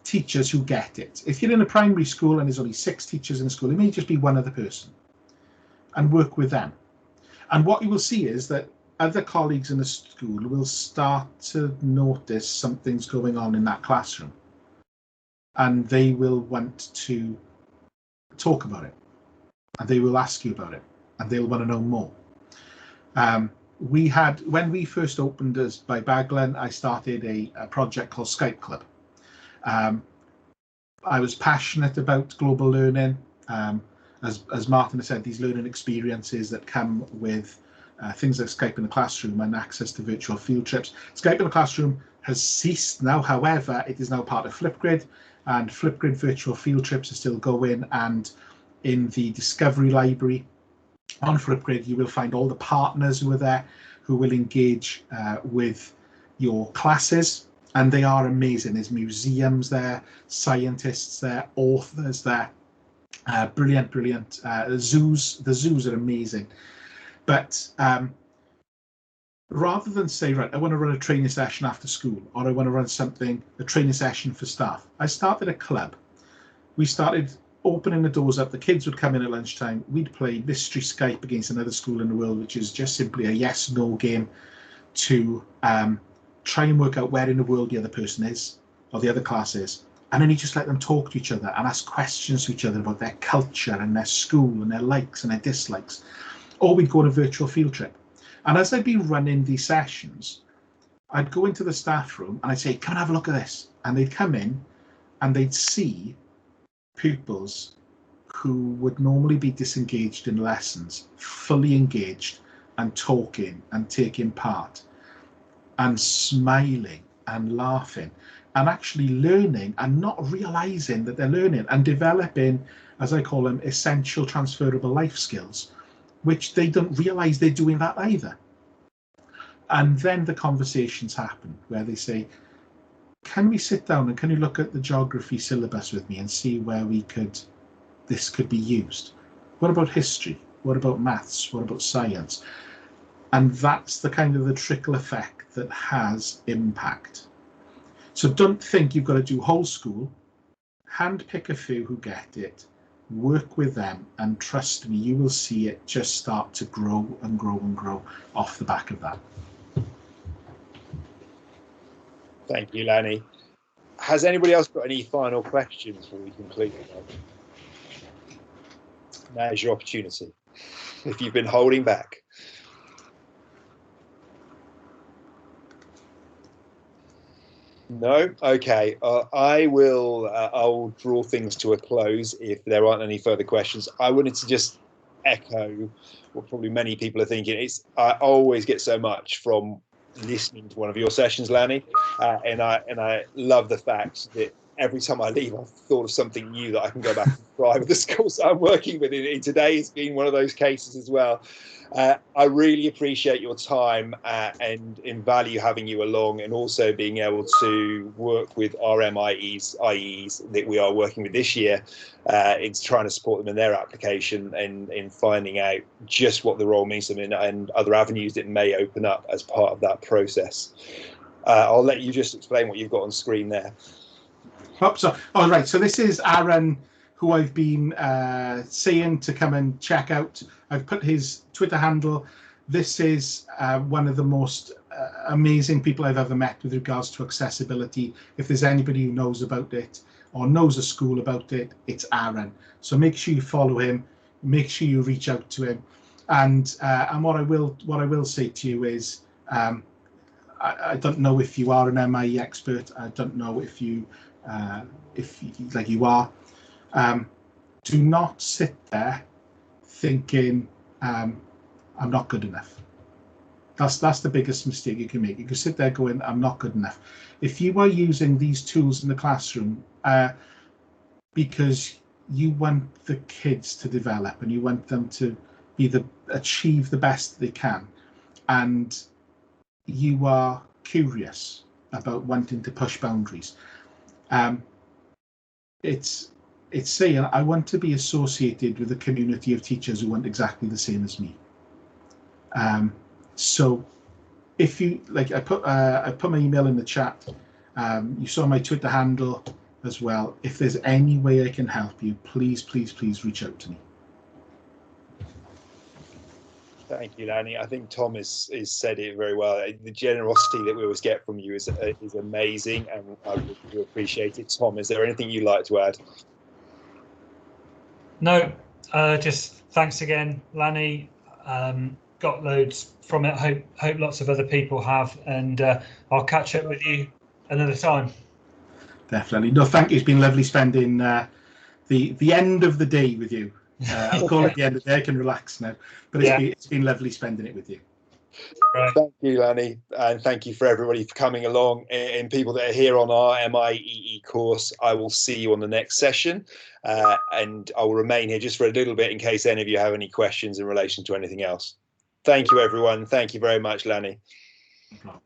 teachers who get it. If you're in a primary school and there's only 6 teachers in the school, it may just be one other person, and work with them. And what you will see is that other colleagues in the school will start to notice something's going on in that classroom, and they will want to talk about it, and they will ask you about it, and they'll want to know more. When we first opened as by Baglan, I started a project called Skype Club. I was passionate about global learning. As Martin has said, these learning experiences that come with things like Skype in the classroom and access to virtual field trips. Skype in the classroom has ceased now, however, it is now part of Flipgrid, and Flipgrid virtual field trips are still going, and in the Discovery Library on Flipgrid, you will find all the partners who are there who will engage with your classes, and they are amazing. There's museums there, scientists there, authors there, brilliant. The zoos are amazing. But rather than say, right, I want to run a training session after school, or I want to run a training session for staff, I started a club. We started opening the doors up. The kids would come in at lunchtime. We'd play mystery Skype against another school in the world, which is just simply a yes/no game to try and work out where in the world the other person is, or the other class is. And then you just let them talk to each other and ask questions to each other about their culture and their school and their likes and their dislikes. Or we'd go on a virtual field trip. And as I'd be running these sessions, I'd go into the staff room and I'd say, come and have a look at this. And they'd come in and they'd see pupils who would normally be disengaged in lessons, fully engaged and talking and taking part and smiling and laughing and actually learning and not realizing that they're learning and developing, as I call them, essential transferable life skills, which they don't realize they're doing that either. And then the conversations happen where they say, can we sit down and can you look at the geography syllabus with me and see where this could be used? What about history? What about maths? What about science? And that's the kind of the trickle effect that has impact. So don't think you've got to do whole school. Handpick a few who get it, work with them, and trust me, you will see it just start to grow and grow and grow off the back of that. Thank you, Lanny. Has anybody else got any final questions before we conclude? Now's your opportunity, if you've been holding back. No? Okay. I'll draw things to a close if there aren't any further questions. I wanted to just echo what probably many people are thinking. I always get so much from listening to one of your sessions, Lanny, and I love the fact that every time I leave, I've thought of something new that I can go back and try with the schools that I'm working with. In today has been one of those cases as well. I really appreciate your time and in value having you along, and also being able to work with our IEs that we are working with this year in trying to support them in their application and in finding out just what the role means to them and other avenues that may open up as part of that process. I'll let you just explain what you've got on screen there. All right, so this is Aaron, who I've been saying to come and check out. I've put his Twitter handle. This is one of the most amazing people I've ever met with regards to accessibility. If there's anybody who knows about it or knows a school about it, it's Aaron. So make sure you follow him. Make sure you reach out to him. And what I will say to you is, I don't know if you are an MIE expert. I don't know if you like you are. Do not sit there thinking I'm not good enough. That's the biggest mistake you can make. You can sit there going, I'm not good enough. If you are using these tools in the classroom because you want the kids to develop and you want them to achieve the best they can, and you are curious about wanting to push boundaries, it's saying, I want to be associated with a community of teachers who want exactly the same as me. So if you like, I put my email in the chat. You saw my Twitter handle as well. If there's any way I can help you, please reach out to me. Thank you, Lanny. I think Tom has said it very well. The generosity that we always get from you is amazing, and I really do appreciate it. Tom, is there anything you'd like to add? No, just thanks again, Lanny. Got loads from it. Hope lots of other people have, and I'll catch up with you another time. Definitely. No, thank you. It's been lovely spending the end of the day with you. I'll call it the end of the day. I can relax now, but it's been lovely spending it with you. Right. Thank you, Lanny, and thank you for everybody for coming along, and people that are here on our MIEE course. I will see you on the next session, and I will remain here just for a little bit in case any of you have any questions in relation to anything else. Thank you, everyone. Thank you very much, Lanny. No problem.